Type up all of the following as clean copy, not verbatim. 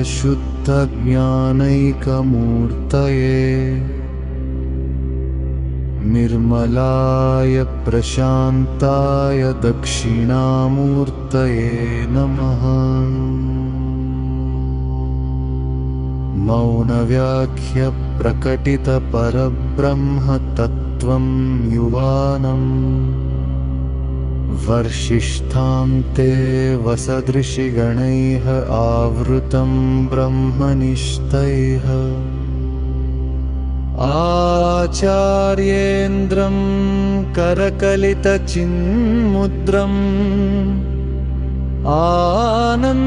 शुद्धज्ञानैकमूर्तये निर्मलाय प्रशान्ताय दक्षिणामूर्तये नमः। मौनव्याख्य प्रकटित परब्रह्म तत्त्वं युवानम् वर्षिष्ठान्ते वसदृशिगणैः आवृतं ब्रह्मनिष्ठैः आचार्येन्द्रं करकलितचिन्मुद्रम् आनन्दरूपम्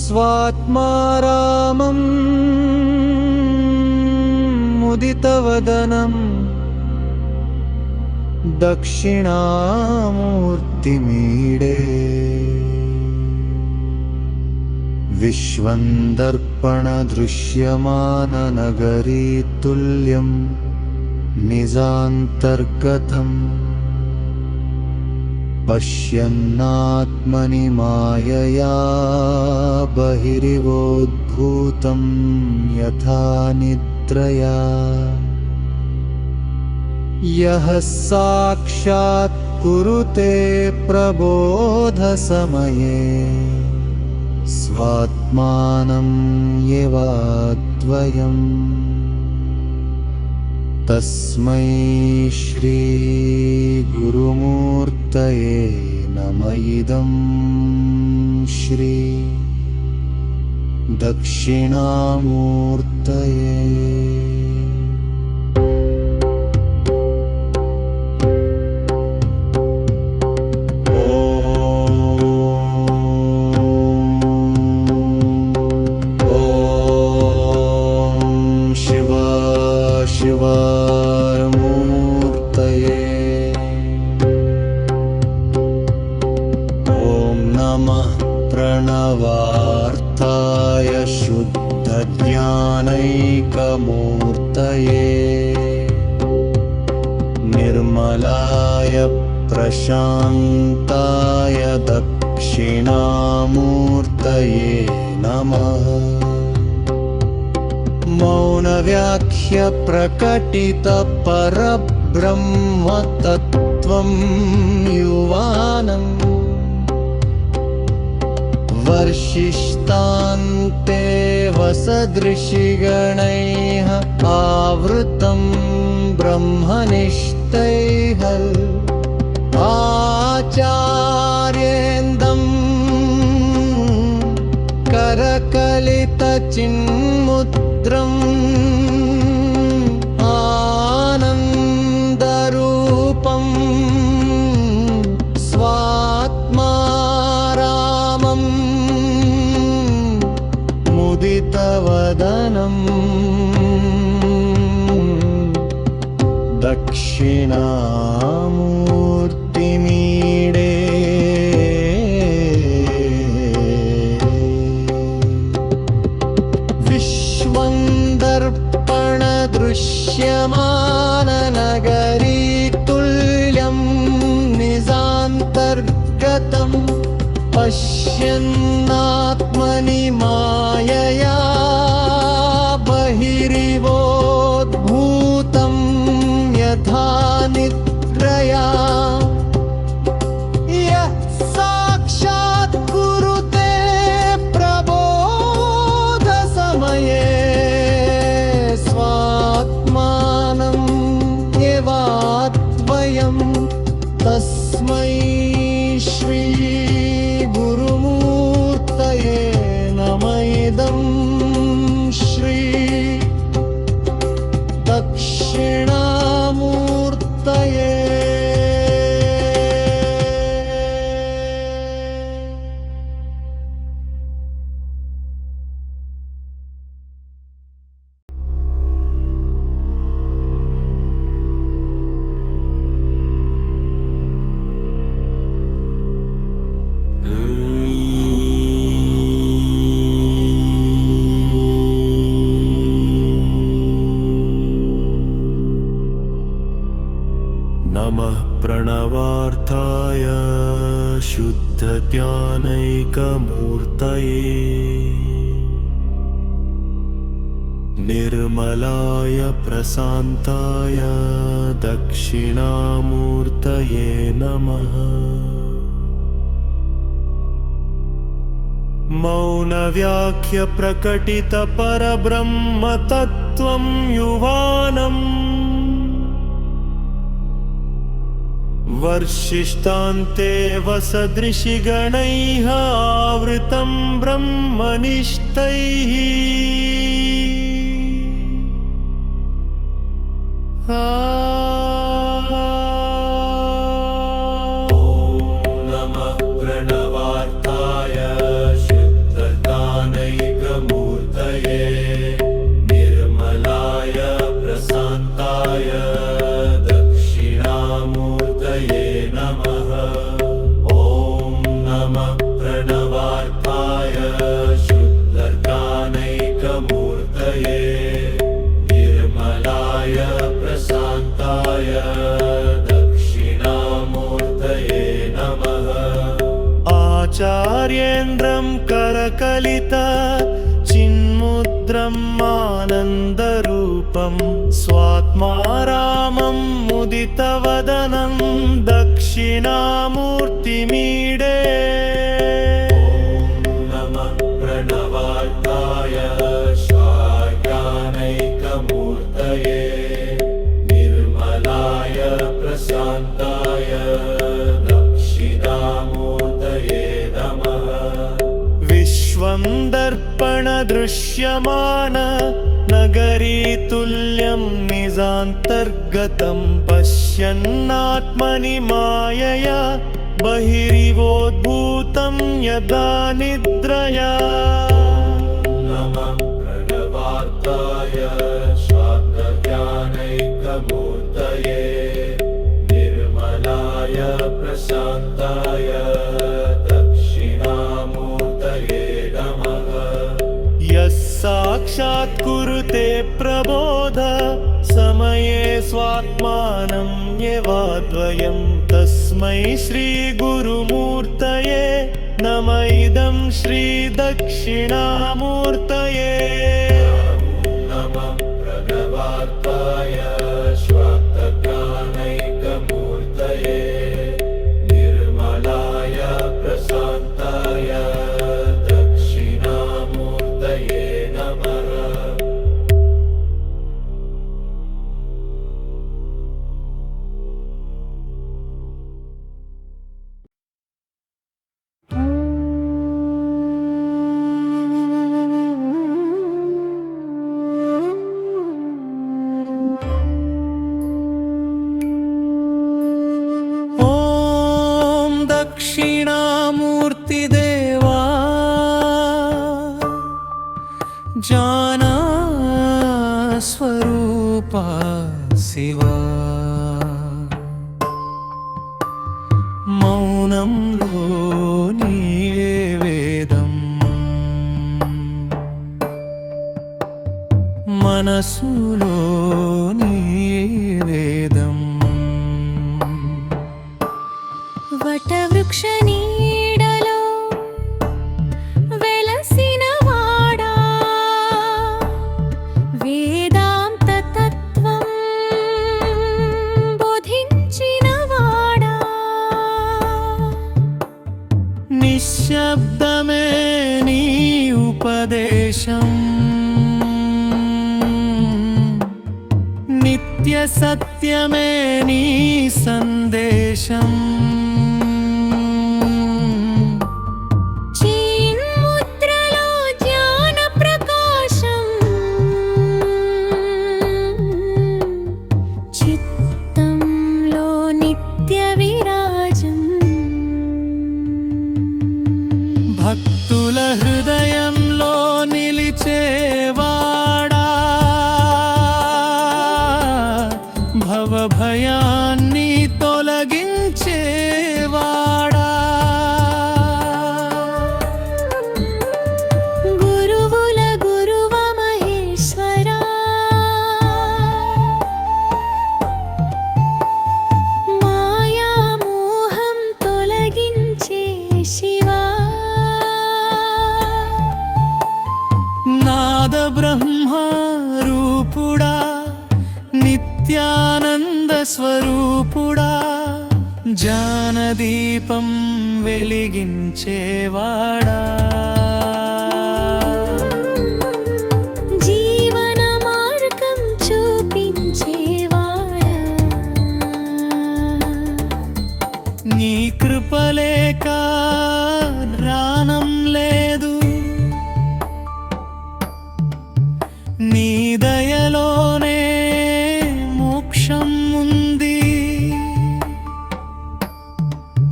स्वात्मारामम् मुदितवदनम् दक्षिणामूर्तिमीडे विश्वन्दर्पणदृश्यमाननगरीतुल्यं निजान्तर्गतम् पश्यन्नात्मनि मायया बहिरिवोद्भूतं यथा निद्रया यः साक्षात् कुरुते प्रबोधसमये स्वात्मानं येवाद्वयम् तस्मै श्री गुरुमूर्तये नमः। इदं श्री दक्षिणामूर्तये। प्रणवार्थाय शुद्धज्ञानैकमूर्तये निर्मलाय प्रशान्ताय दक्षिणामूर्तये नमः। मौनव्याख्य प्रकटित परब्रह्म तत्त्वं युवानम् वर्षिष्ठान्ते वसदृशिगणैः आवृतं ब्रह्मनिष्ठैः आचार्येन्दं करकलितचिन्मुद्रम् आनन्दरूपम् स्वात्मारामम् मुदितवदनम् दक्षिणामूर्तिमीडे विश्वन्दर्पणदृश्यमाननगरीतुल्यं निजान्तर्गतं पश्यन्नात्मनि मायया बहिरिवोद्भूतं यथा निद्रया यः साक्षात् कुरुते प्रबोधसमये स्वात्मानं येवाद्वयम् तस्मै श्री गुरुमूर्तये नमः। इदं श्री दक्षिणामूर्तये। शुद्धज्ञानैकमूर्तये निर्मलाय प्रशान्ताय दक्षिणामूर्तये नमः। मौनव्याख्य प्रकटित परब्रह्म तत्त्वं युवानम् वर्षिष्टान्ते वसदृशिगणैः आवृतं ब्रह्मनिष्ठैः। आचार्येन्द्रं करकलित चिन्मुद्रम् आनन्दरूपं स्वात्मारामं मुदितवदनं दक्षिणामूर्तिमीडे। दर्पण दृश्यमान नगरीतुल्यं निजान्तर्गतं पश्यन्नात्मनि मायया बहिरिवोद्भूतं यदा निद्रया। शान्तज्ञानैकमूर्तये निर्मलाय प्रशान्ताय साक्षात् कुरुते प्रबोध समये स्वात्मानं येवाद्वयं तस्मै श्रीगुरुमूर्तये नम इदं श्रीदक्षिणामूर्तये। दक्षिणामूर्तिदेवा जाना स्वरूपा शिवा मौనంలో నీవే వేదం మనసులో నీవే వేదం వటవృక్ష నీడలో వెలసిన వాడా వేదాంత తత్వం బోధించిన వాడా నిశ్శబ్దమే నీ ఉపదేశం నిత్య సత్యమే నీ సందేశం చిన్ముద్రలో జ్ఞాన ప్రకాశం చిత్తంలో నిత్య విరాజం భక్తుల హృదయంలో నిలిచేవాడా భవభయాన్ని తొలగించేవాడా గురువుల గురువ మహేశ్వరా మాయా మోహం తొలగించే స్వరూపుడా జ్ఞానదీపం వెలిగించేవాడా జీవన మార్గం చూపించేవాడా నీ కృపలేక జ్ఞానం లేదు నీ దయలోనే మోక్షం ఉంది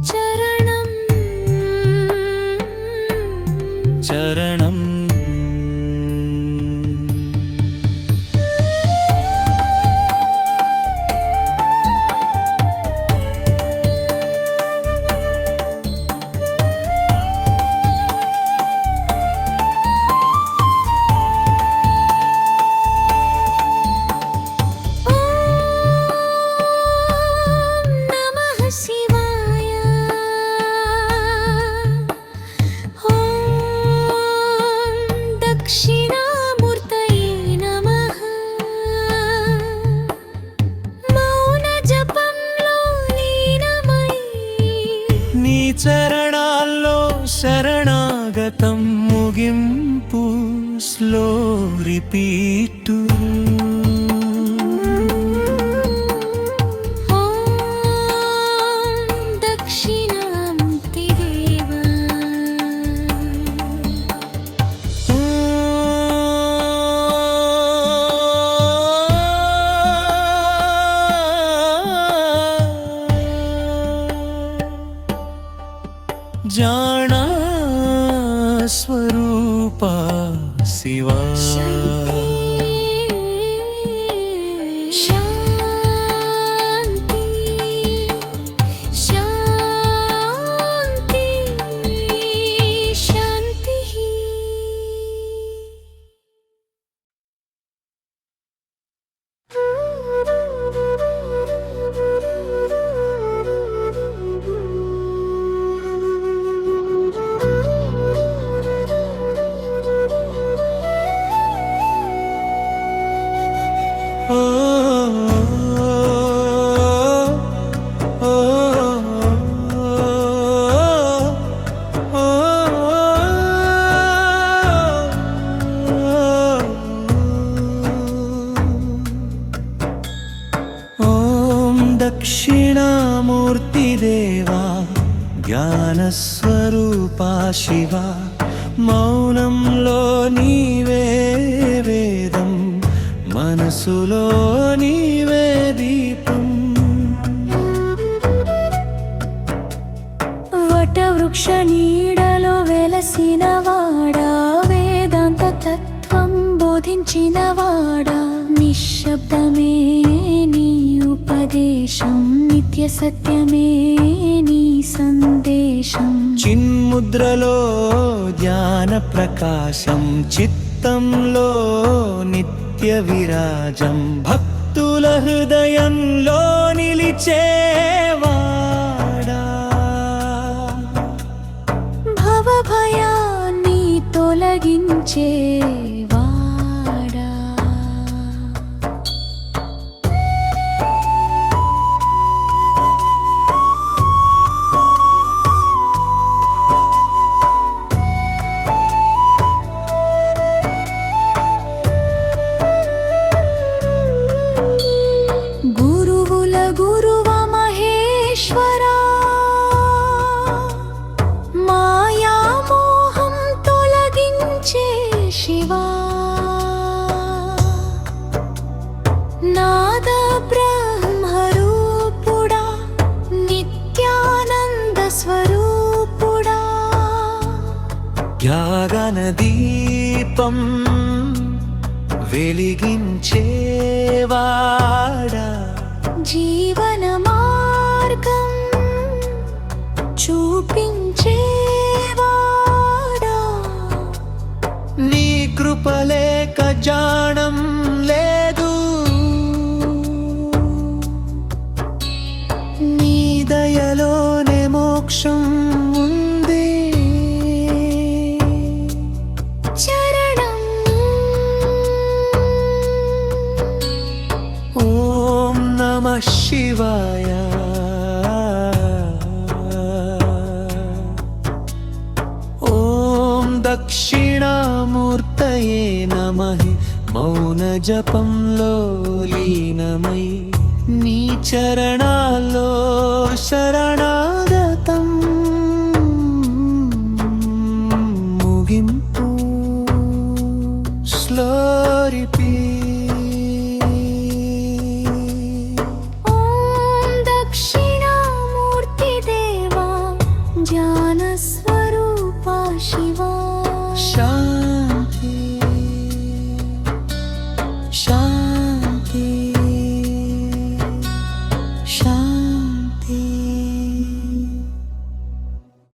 చరణం చరణం నమః శివాయ దక్షిణామూర్తయే నమః మౌన జపంలో లీనమై నీ చరణాల్లో శరణాగతం ముగింపు స్లో రిపీటు దక్షిణామూర్తి దేవా జానా స్వరూప శివా శాంతి శాంతి శాంతి ఓ ఓ ఓం దక్షిణామూర్తి దేవా జ్ఞానస్వరూపా శివ మౌనంలో నీవే వేదం మనసులో నీవే దీపం వటవృక్ష నీడలో వెలసినవాడా వేదాంత తత్వం బోధించినవాడా నిశ్శబ్దమే నీ ఉపదేశం నిత్య సత్యమే నీ సందేశం చిన్ముద్రలో జ్ఞాన ప్రకాశం చిత్తంలో నిత్య విరాజం భక్తుల హృదయంలో నిలిచేవాడా భవభయాన్ని తొలగించేవాడా గురువుల గురువ మహేశ్వరా మాయామోహం తొలగించే శివా నాద బ్రహ్మరూపుడా నిత్యానంద స్వరూపుడా జ్ఞాన దీపం వెలిగించేవాడా జీవన మార్గం చూపించేవాడా నీ కృపలేక జానం లేదు నీ దయలోనే మోక్షం ఉంది చరణం ఓం నమః శివాయ దక్షిణామూర్తయే నమః మౌన జపంలో లీనమై నీ చరణాల్లో శరణాగతం ముగింపు స్లో ఓం దక్షిణామూర్తి దేవా జ్ఞాన స్వరూపా శివా